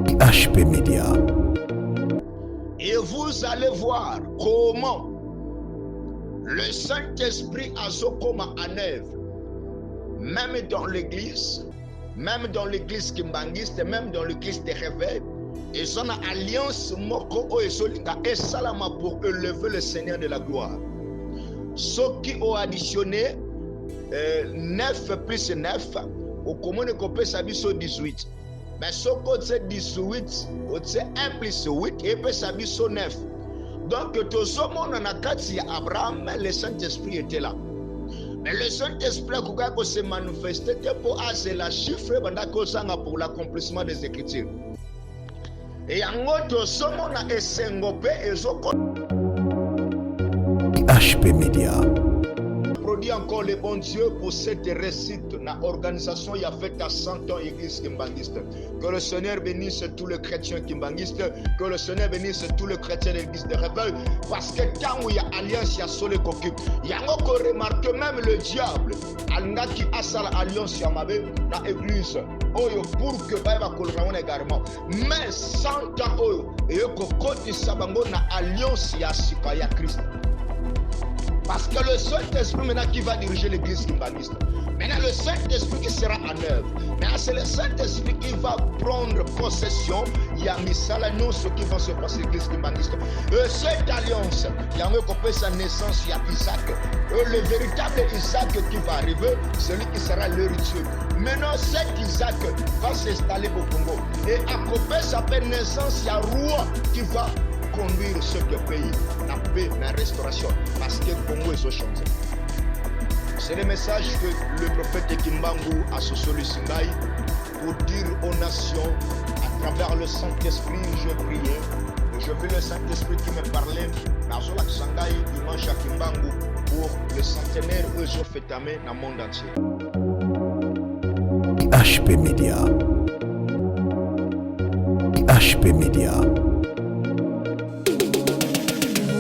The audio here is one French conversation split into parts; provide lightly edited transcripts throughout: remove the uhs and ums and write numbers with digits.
HP Media. Et vous allez voir comment le Saint-Esprit a comme en œuvre, même dans l'église kimbangiste, même dans l'église de réveil, et son alliance moko et solinga et salama pour élever le Seigneur de la gloire. Ceux qui ont additionné 9 plus 9, au commun de copé sabiso 18. Mais ce côté 18, c'est 1 plus 8 et puis sabiso 9. Donc tout ce monde en a quatre Abraham, le Saint-Esprit était là. Mais le Saint-Esprit a se manifesté pour assez la chiffre pour l'accomplissement des Écritures. Et en autre, ce monde a essengopé et HP Media. Produit encore le bon Dieu pour cette réussite. La organisation y a fait à 100 ans l'église kimbangiste. Que le Seigneur bénisse tous les chrétiens kimbangistes. Que le Seigneur bénisse tous les chrétiens de l'église de réveil. Parce que quand il y a alliance, il y a solé coquille. Il y a encore remarqué même le diable. Alna qui a sa alliance y a mabe dans l'église. Oyo pour que Bible colorant également. Mais 100 ans oyo et que côté sabango na alliance y a sipaya Christ. Parce que le Saint-Esprit maintenant qui va diriger l'église kimbaniste. Maintenant le Saint-Esprit qui sera en œuvre. Maintenant c'est le Saint-Esprit qui va prendre possession. Il y a Missala, nous ce qui va se passer l'église kimbaniste. Cette alliance, il y a un peu sa naissance, il y a Isaac. Le véritable Isaac qui va arriver, celui qui sera l'héritier. Maintenant cet Isaac va s'installer au Congo. Et à côté sa naissance, il y a roi qui va conduire ce pays, la paix, la restauration, parce que le Congo est changé. C'est le message que le prophète Kimbangu a sollicité pour dire aux nations, à travers le Saint-Esprit, je priais, et je vis le Saint-Esprit qui me parlait, dans Zola Shanghai, dimanche à Kimbangu, pour le centenaire où je fais tamer dans le monde entier. HP Media. HP Media.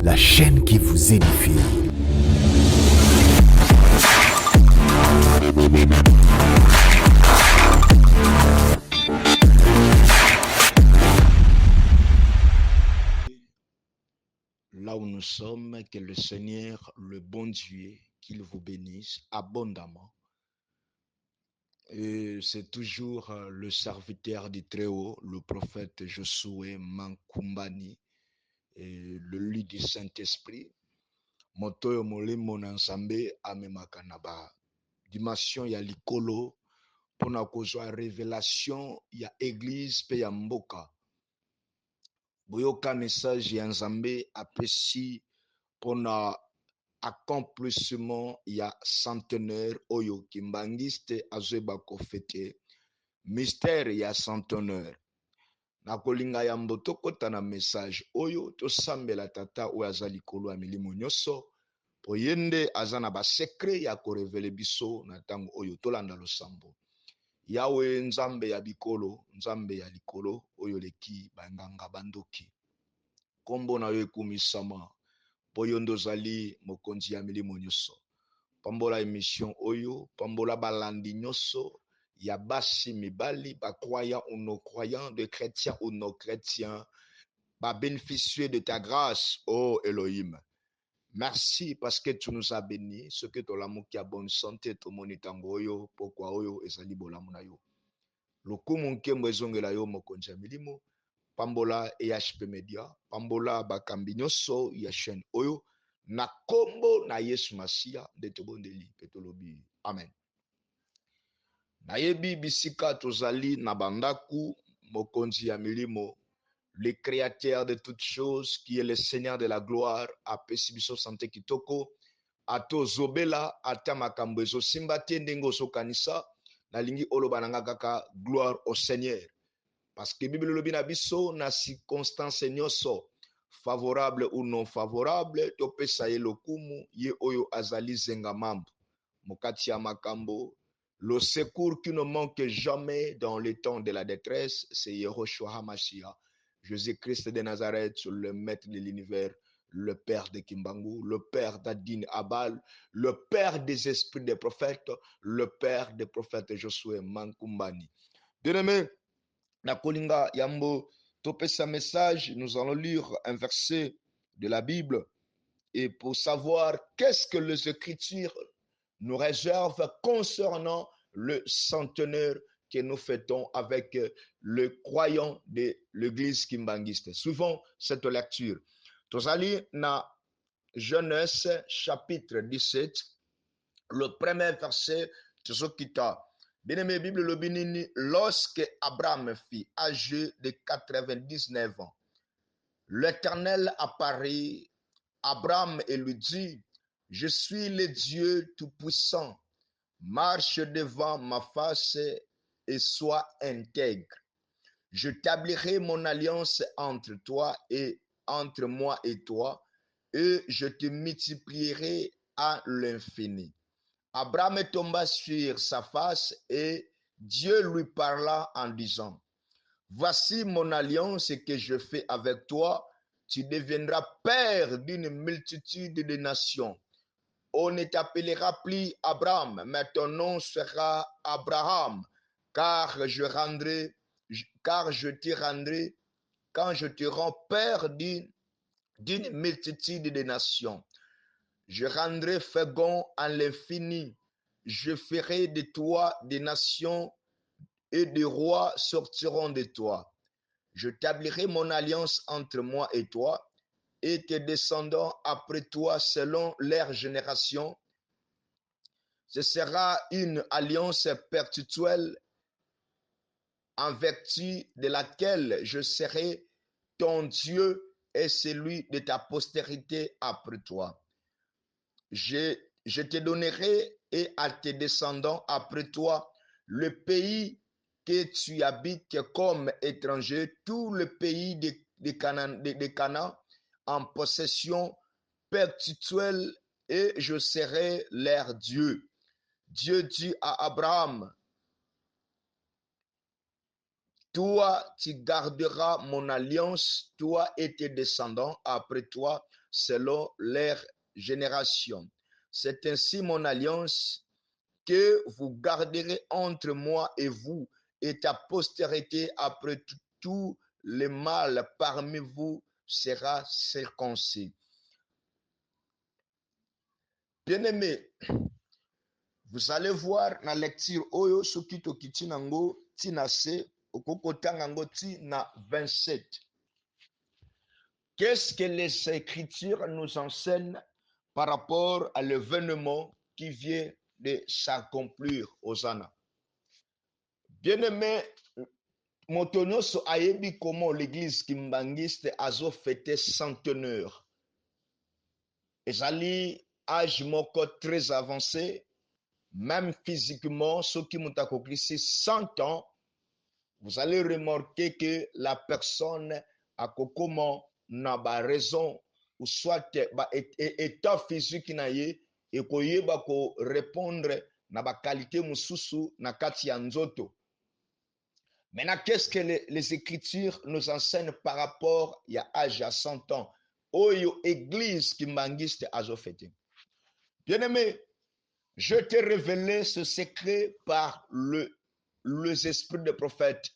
La chaîne qui vous édifie. Là où nous sommes, que le Seigneur, le bon Dieu, qu'il vous bénisse abondamment. Et c'est toujours le serviteur du Très-Haut, le prophète Josué Mankumbani, et le lit du Saint-Esprit. Moto molimo na nzambe amemaka na ba dimension ya likolo pona kozwa révélation ya église pe ya mboka. Boyoka message ya nzambe apesi pona accomplissement ya centenaire oyo kimbangiste azweba kofete mystère ya centenaire. Na kolinga ya mboto kota na message oyo tosambela tata oyo aza likolo ya milimo nyonso po yende aza na ba secret ya korevele biso na tango oyo tolanda losambo. Yawe nzambe ya bikolo, nzambe ya likolo oyo leki banganga bandoki. Kombo na yo ekumisama po yo ndozali mokonzi ya milimo nyonso. Pambola émission oyo, pambola balandi nyonso ya basi mibali, ba croyants ou non croyants, de chrétiens ou non chrétiens, ba bénéficier de ta grâce, oh Elohim. Merci parce que tu nous as bénis, ce que tu as l'amour qui a bonne santé, tu monitango yo, pourquoi oyo ezali bolamu na yo. Lokumu nkembo ezongela yo mokonzi ya milimo, pambola EHP Media, pambola bakambi nyonso ya chaîne oyo, na kombo na Yesu Masia, de tobondeli petolobi. Amen. Nayebi bisika tozali na bandaku mokonzi ya milimo, le créateur de toutes choses, qui est le Seigneur de la gloire, apesi biso santé kitoko, ato zobela ata makambo ezo simba te ndenge ozokanisa, nalingi oloba nanga kaka gloire au Seigneur. Parce que Bible lobi na biso na circonstance nyonso, favorable ou non favorable, topesa ye lokumu ye oyo azali zenga mambo. Mokati ya makambo, le secours qui ne manque jamais dans les temps de la détresse, c'est Yehoshua HaMashiach, Jésus-Christ de Nazareth, le maître de l'univers, le père de Kimbangu, le père d'Adin Abal, le père des esprits des prophètes, le père des prophètes Josué Mankumbani. Bien-aimés, na kolinga yambo topesa message, nous allons lire un verset de la Bible et pour savoir qu'est-ce que les Écritures nous réservent concernant le centenaire que nous fêtons avec le croyant de l'église kimbangiste. Suivons cette lecture. Tozali na Genèse chapitre 17, le premier verset, tozokita. Bien-aimé, Bible le binini, lorsque Abraham fit âgé de 99 ans, l'Éternel apparut à Abraham et lui dit, je suis le Dieu Tout-Puissant, marche devant ma face et sois intègre. Je t'établirai mon alliance entre toi et entre moi et toi, et je te multiplierai à l'infini. Abraham tomba sur sa face et Dieu lui parla en disant, voici mon alliance que je fais avec toi, tu deviendras père d'une multitude de nations. On ne t'appellera plus Abraham, mais ton nom sera Abraham, car je te rendrai, quand je te rends père d'une multitude de nations. Je rendrai fécond en l'infini. Je ferai de toi des nations et des rois sortiront de toi. Je établirai mon alliance entre moi et toi et tes descendants après toi selon leur génération. Ce sera une alliance perpétuelle en vertu de laquelle je serai ton Dieu et celui de ta postérité après toi. Je te donnerai et à tes descendants après toi le pays que tu habites comme étranger, tout le pays de Canaan en possession perpétuelle et je serai leur Dieu. Dieu dit à Abraham, toi, tu garderas mon alliance, toi et tes descendants après toi, selon leur génération. C'est ainsi mon alliance que vous garderez entre moi et vous et ta postérité après tout le mal parmi vous sera circoncis. Bien-aimé, vous allez voir dans la lecture Oyo Sokito Kitinango Tinase Okokotangango Tina 27. Qu'est-ce que les Écritures nous enseignent par rapport à l'événement qui vient de s'accomplir aux Ana? Bien-aimé, Motonoso ayebi comment l'église kimbangiste a fêté centenaire. Ezali âge moko très avancé, même physiquement, ceux qui m'ont accompli 100 ans, vous allez remarquer que la personne a comment n'a pas raison ou soit état physique na ye et koyeba ko répondre na ba qualité mususu na kati ya nzoto. Maintenant, qu'est-ce que les Écritures nous enseignent par rapport à âge à 100 ans? Oyo église kimbangiste azo fêté. Bien-aimé, je t'ai révélé ce secret par les esprits des prophètes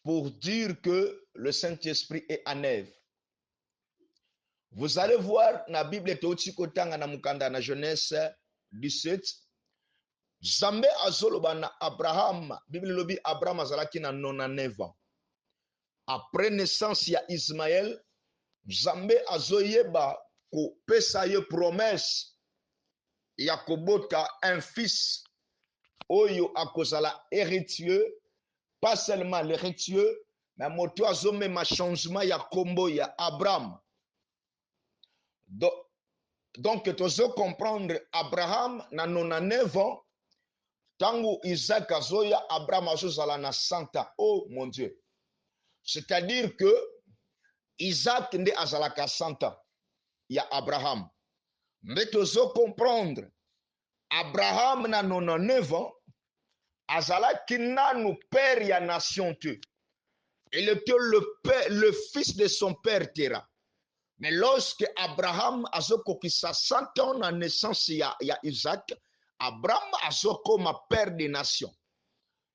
pour dire que le Saint-Esprit est en œuvre. Vous allez voir na Bible Totsikotanga na mukanda na Genèse 17. Zambe azoloba na Abraham, Bible lobi Abraham azalaki na 99 ans. Après naissance ya Ismaël, Zambe azoyeba ko pesa ye promesse ya kobota un fils oyo akozala héritier, pas seulement l'héritier, mais moto azomema changement ya kombo ya Abraham. Donc tozo comprendre Abraham na 99 ans, tango Isaac azoya Abraham azozala na 100 ans. Oh mon Dieu. C'est-à-dire que Isaac nde azalaka 100 ans ya Abraham. Mais tozo comprendre Abraham na 99 ans azalaki nanu père ya nation te. Il était le fils de son père Terah. Mais lorsque Abraham azokokisa 100 ans na naissance ya Isaac, Abraham azokoma père des nations.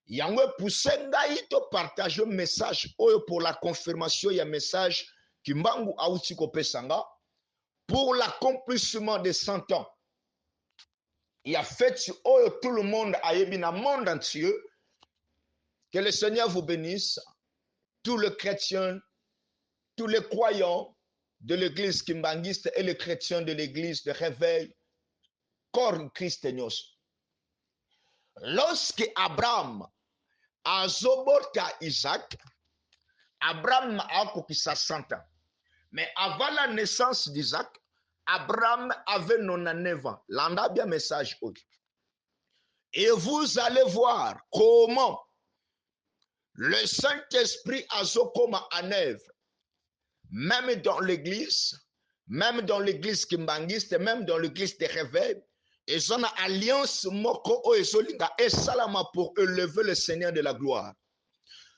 yango poussé ngai to partager message oyo pour la confirmation ya message Kimbangu auti kopesanga pour l'accomplissement de 100 ans. Il a fait oyo tout le monde a yebi na monde entier. Que le Seigneur vous bénisse, tous les chrétiens, tous les croyants de l'église kimbangiste et les chrétiens de l'église de réveil, Corn Christenios. Lorsque Abraham a zoborta Isaac, Abraham a kokisa 100 ans. Mais avant la naissance d'Isaac, Abraham avait 99 ans. L'anda bien message. Et vous allez voir comment le Saint-Esprit a zokoma en œuvre, même dans l'église kimbangiste, même dans l'église de réveil, ils ont une alliance moko o ezolinga et salama pour élever le Seigneur de la gloire.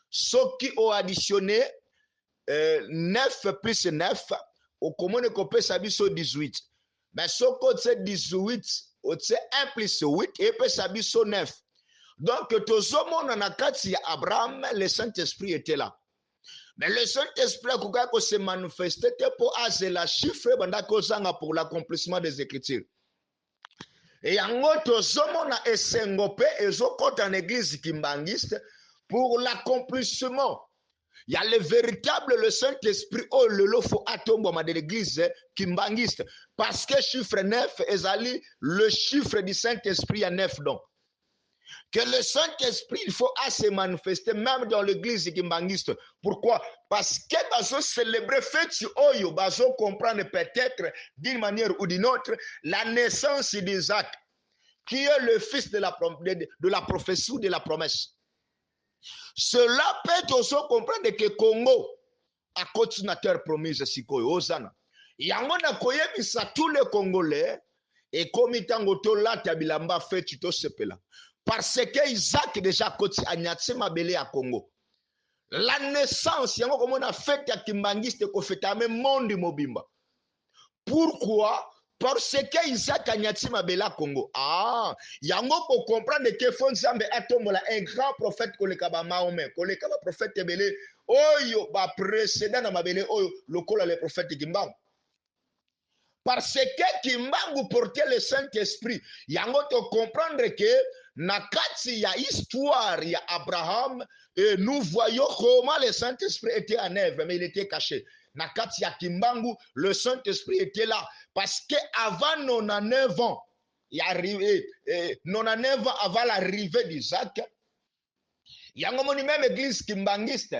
Ceux qui ont additionné 9 plus 9, au commun de sabiso 18. Mais ce côté 18, c'est 1 plus 8 et puis sabiso 9. Donc, tout ce monde na kati Abraham, le Saint-Esprit était là. Mais le Saint-Esprit a se manifesté pour aser la chiffre pour l'accomplissement des Écritures. Et en tout ce monde a essengopé et zokot en église kimbangiste pour l'accomplissement. Il y a le véritable le Saint-Esprit oh le faut attendre de l'église kimbangiste parce que chiffre 9 est le chiffre du Saint-Esprit à 9 donc. Que le Saint-Esprit, il faut se manifester même dans l'église kimbangiste. Pourquoi? Parce que bazo célébrer fête oyo, bazo comprendre peut-être d'une manière ou d'une autre la naissance d'Isaac, qui est le fils de la prophétie ou de la promesse. Cela peut aussi comprendre que Congo a continuateur promise sikoyo ozana. Yango na koyebisa tous les Congolais et comme itango to lata bilamba fête to sepela. Parce que Isaac déjà koti anyatse mabele à Congo. La naissance, yango comme on a fait à Kimbangiste ko fait à même monde mobimba. Pourquoi? Parce que Isaac anyatse mabele à Congo. Ah, yango pour comprendre que Fonzambe atomola un grand prophète ko le kaba Mahomet, ko le kaba prophète belé oyo ba précédent na mabele oyo lokola le prophète Kimbangu. Parce que Kimbangu portait le Saint-Esprit. Yango te comprendre que nakati ya histoire ya Abraham et nous voyons comment le Saint-Esprit était en œuvre mais il était caché. Nakati ya Kimbangu le Saint-Esprit était là parce que avant 99 ans il arrivé 99 ans avant l'arrivée d'Isaac yango moni même église kimbangiste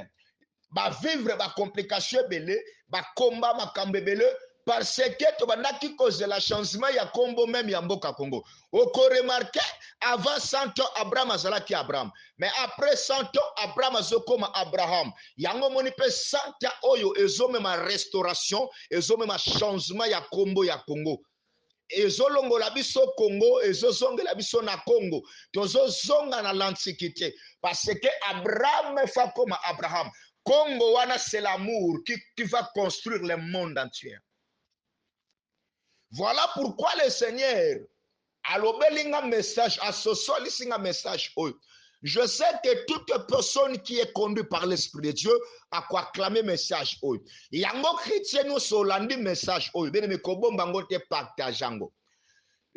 ba vivre ba complication belé ba combat makambe belé parce que tu vas cause la changement ya Congo même ya mboka Congo. Oko remarqué avant 100 ans Abraham azalaki Abraham. Mais après 100 ans Abraham azokoma Abraham. Yango moni pe 100 ans oyo ezome ma restauration, ezome ma changement ya Congo ya Congo. Ezolongo la biso Congo, ezozonga la biso na Congo. Tozozonga na l'antiquité parce que Abraham fa comme Abraham. Congo wana c'est l'amour qui va construire le monde entier. Voilà pourquoi le Seigneur a un message, a un message. Je sais que toute personne qui est conduite par l'Esprit de Dieu a quoi acclamer message. Il y a un chrétien nous solandi message. Bien mais bango te partageango.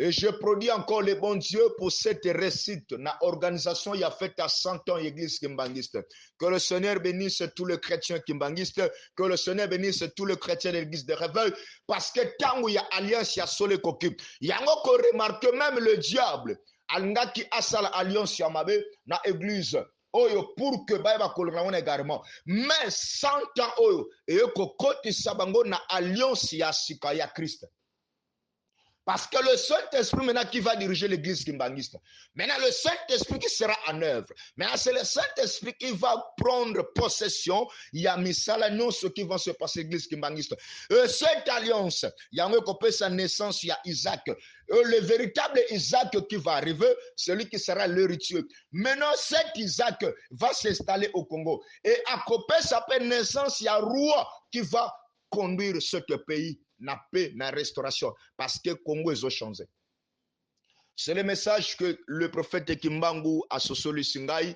Et je produis encore le bon Dieu pour cette réussite. Na organisation y a fait à 100 ans l'église kimbangiste. Que le Seigneur bénisse tous les chrétiens kimbangistes. Que le Seigneur bénisse tous les chrétiens de l'église de réveil. Parce que tant où il y a alliance, il y a solé coquille. Il y a encore remarqué même le diable. Alnga qui a sa alliance yamabe na église. Oyo pour que baïba kolona également. Mais 100 ans oyo. Et que côté sabango na alliance ya sika ya Christ. Parce que le Saint-Esprit maintenant qui va diriger l'église kimbangiste. Maintenant le Saint-Esprit qui sera en œuvre. Maintenant c'est le Saint-Esprit qui va prendre possession. Il y a misala non ce qui va se passer l'église kimbangiste. Cette alliance, il y a un peu sa naissance, il y a Isaac. Le véritable Isaac qui va arriver, celui qui sera l'héritier. Maintenant cet Isaac va s'installer au Congo. Et à côté sa naissance, il y a un roi qui va conduire ce pays. Na paix, na restauration, parce que Congo est changé. C'est le message que le prophète Kimbangu a Sosoli Singai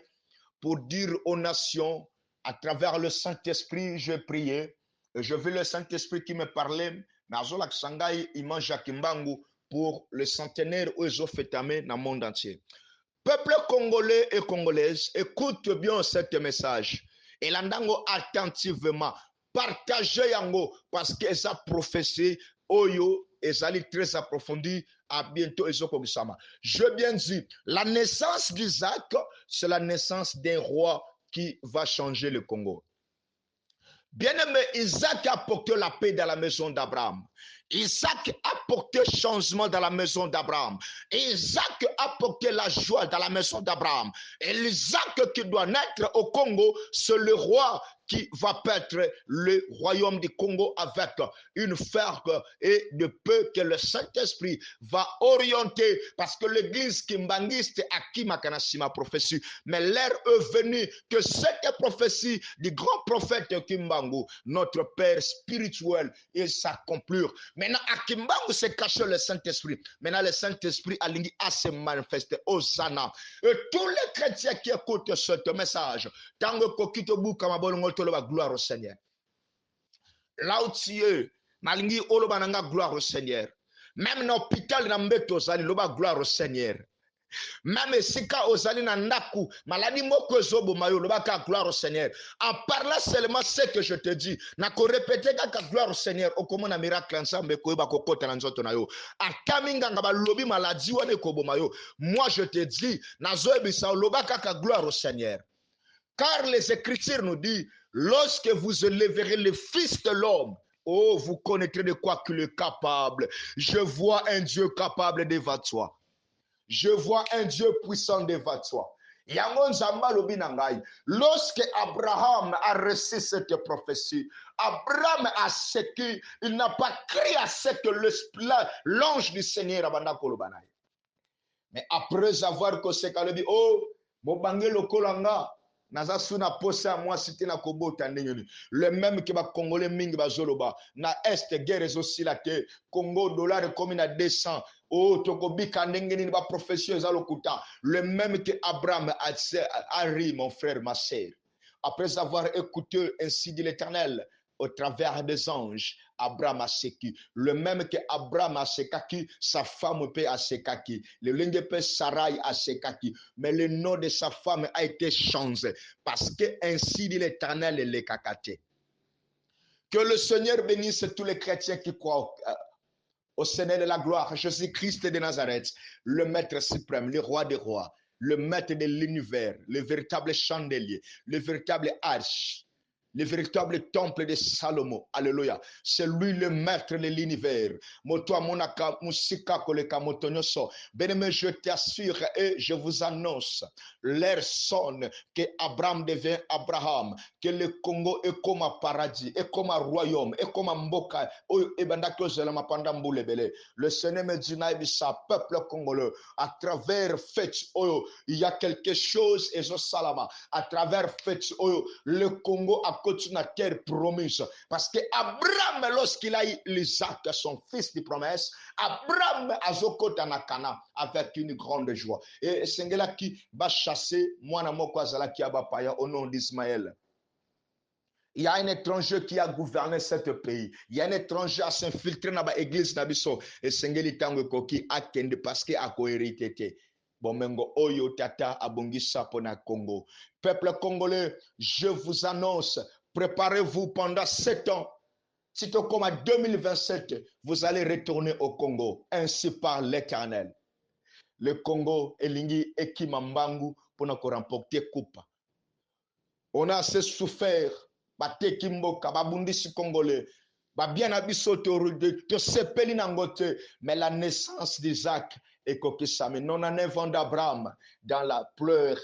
pour dire aux nations, à travers le Saint-Esprit, je priais. Et je veux le Saint-Esprit qui me parlait. Nazolak Sangai, Iman Jacques Mbangu, pour le centenaire où ils ont fêté dans le monde entier. Peuple congolais et congolaises, écoute bien ce message. Et l'andango attentivement. Partagez yango parce que sa prophétie, oyo, est très approfondie. À bientôt, je bien dit, la naissance d'Isaac, c'est la naissance d'un roi qui va changer le Congo. Bien-aimé, Isaac a apporté la paix dans la maison d'Abraham. Isaac a apporté changement dans la maison d'Abraham. Isaac a apporté la joie dans la maison d'Abraham. Et l'Isaac qui doit naître au Congo, c'est le roi qui va paître le royaume du Congo avec une ferme et de peu que le Saint-Esprit va orienter, parce que l'église kimbangiste a qui ma prophétie, mais l'heure est venue que cette prophétie du grand prophète Kimbangu, notre Père spirituel, il s'accomplir. Maintenant, à Kimbangu se cache le Saint-Esprit. Maintenant, le Saint-Esprit a se manifesté aux Zana. Et tous les chrétiens qui écoutent ce message, tant que gloire au Seigneur. Là où tu es, malingi olobananga gloire au Seigneur. Même dans l'hôpital n'ambeto zali loba gloire au Seigneur. Même sika ozali na ndaku maladi moko zobo mayo loba ka gloire au Seigneur. En parlant seulement ce que je te dis, na ko répéter ka gloire au Seigneur okomona miracle ensemble ko ba kokota na nzoto na yo. Akaminga ngaba lobi maladi wane ko bomayo. Moi je te dis na zoebisa loba ka gloire au Seigneur. Car les Écritures nous disent, lorsque vous élèverez le Fils de l'homme, oh, vous connaîtrez de quoi qu'il est capable. Je vois un Dieu capable devant toi. Je vois un Dieu puissant devant toi. Lorsque Abraham a reçu cette prophétie, Abraham a sécu, il n'a pas crié à ce que l'ange du Seigneur a kolobanaï. Mais après avoir dit, oh, Mobangé le kolanga, naza suna posa moi cité na kobota ndengeni le même que ba congolais mingi ba zoloba na est guerre aussi la te Congo dollar comme na 200 oh tokobika ndengeni ba profession za lokuta le même que Abraham a ri mon frère ma sœur après avoir écouté ainsi dit l'Éternel au travers des anges, Abraham a sécu. Le même que Abraham a sécu, sa femme peut a sécu. Le lingue peut Sarai a sécu. Mais le nom de sa femme a été changé. Parce que ainsi dit l'Éternel et les cacatés. Que le Seigneur bénisse tous les chrétiens qui croient au Seigneur de la gloire, Jésus-Christ de Nazareth, le Maître suprême, le Roi des rois, le Maître de l'univers, le véritable chandelier, le véritable arche. Le véritable temple de Salomon, alléluia, c'est lui le maître de l'univers. Bien-aimé, je t'assure et je vous annonce, l'heure sonne que Abraham devient Abraham, que le Congo est comme un paradis, est comme un royaume, est comme un mboka. Le Seigneur me dit, sa peuple congolais, à travers fête, il y a quelque chose, et je salama, à travers fête, le Congo a continue la terre promise. Parce que Abraham, lorsqu'il a eu l'Isaac, son fils de promesse, Abraham a zokota na Cana avec une grande joie. Et Sengela qui va chasser moi qui a au nom d'Ismaël. Il y a un étranger qui a gouverné ce pays. Il y a un étranger à s'infiltrer dans l'église d'Abisso. Et Sengeli Tango Koki a kende parce qu'il a cohérité. Bomengo Oyo Tata Abongisa Pona Congo. Peuple congolais, je vous annonce, préparez-vous pendant 7 ans. Sitôt comme en 2027, vous allez retourner au Congo, ainsi par l'Éternel. Le Congo est lingi ekimambangu pour nous remporter coupe. On a assez souffert, bate kimboka, babundisi congolais, bien abisoto de sepeli nangote, mais la naissance d'Isaac est kokisame. Non en avant d'Abraham, dans la pleure,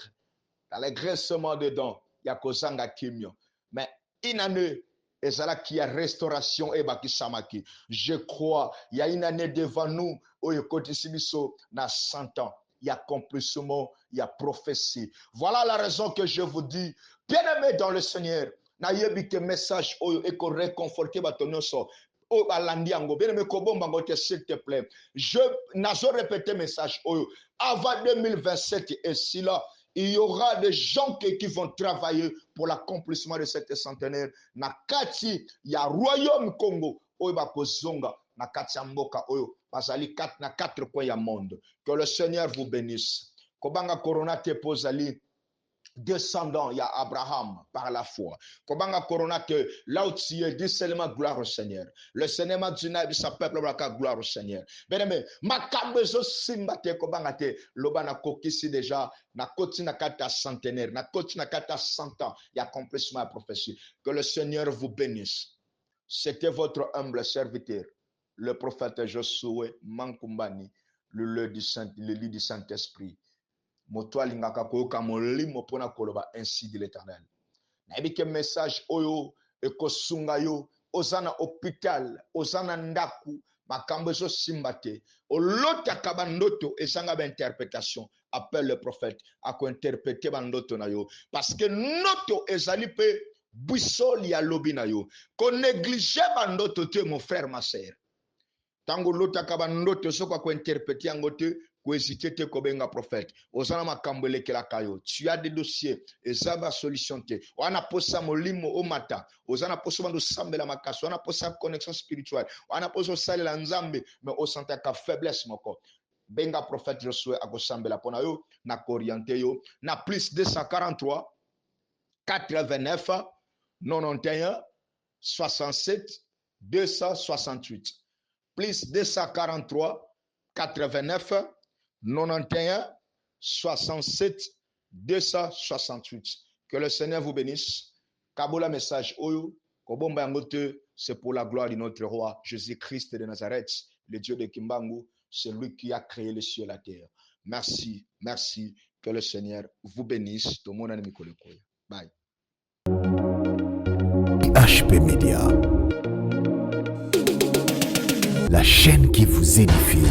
dans les graissements dedans, il y a kozanga kimio. Mais une année, et c'est là qu'il y a restauration et bakisamaki. Je crois, il y a une année devant nous, où il y a 100 ans. Il y a accomplissement, il y a prophétie. Voilà la raison que je vous dis, bien-aimés dans le Seigneur, n'ayez que message et qu'on réconforte batonyoso. Oh, balandiango, bien-aimé Kobombango, s'il te plaît. Je n'ai répété message avant 2027 et si là, il y aura des gens qui vont travailler pour l'accomplissement de cette centenaire. Na kati ya royaume Congo, oyo bakozonga na kati ya mboka oyo bazali na 4 coins ya monde. Que le Seigneur vous bénisse. Kobanga corona te pozali descendant, il y a Abraham par la foi. Kobanga corona que là où tu es, dis seulement gloire au Seigneur. Le Seigneur m'a dit sa peuple blaka gloire au Seigneur. Bien-aimé, ma kambezo simbate kobanga te loba na kokisi déjà na koti na kata centenaire, na koti na kata 100 ans, il y a accomplissement à prophétie. Que le Seigneur vous bénisse. C'était votre humble serviteur, le prophète Josué Mankumbani, le lit du Saint-Esprit. Moto alingaka koyoka molimo pona koloba ainsi dit l'Éternel. Nayebi ke message oyo ekosunga yo ozana hôpital, ozana ndaku, makambo ezo simba te. Olotaka bandoto ezanga ba interprétation. Appelle le prophète à interpréter bandoto na yo parce que noto ezali pe buisoli ya lobi na yo. Ko négliger bandoto te mon frère ma sœur. Tango lotaka bandoto soko ko interpréter yango te. Te kobenga prophète ozana makambo lekela kayo tu as des dossiers ezaba solution te wana posa molimo o mata ozana posa bando sambela makaso wana posa connexion spirituelle wana posa salela nzambe mais o senta ka faiblesse moko benga prophète Josué akosambela pona yo na orienter yo na plus 243 89 91 67 268 plus 243 89 91 67 268. Que le Seigneur vous bénisse. Kabola message oyo kobomba yangote, c'est pour la gloire de notre roi Jésus-Christ de Nazareth, le Dieu de Kimbangu, c'est lui qui a créé les cieux et la terre. Merci, merci. Que le Seigneur vous bénisse. Tout le monde bye. HP Media, la chaîne qui vous édifie.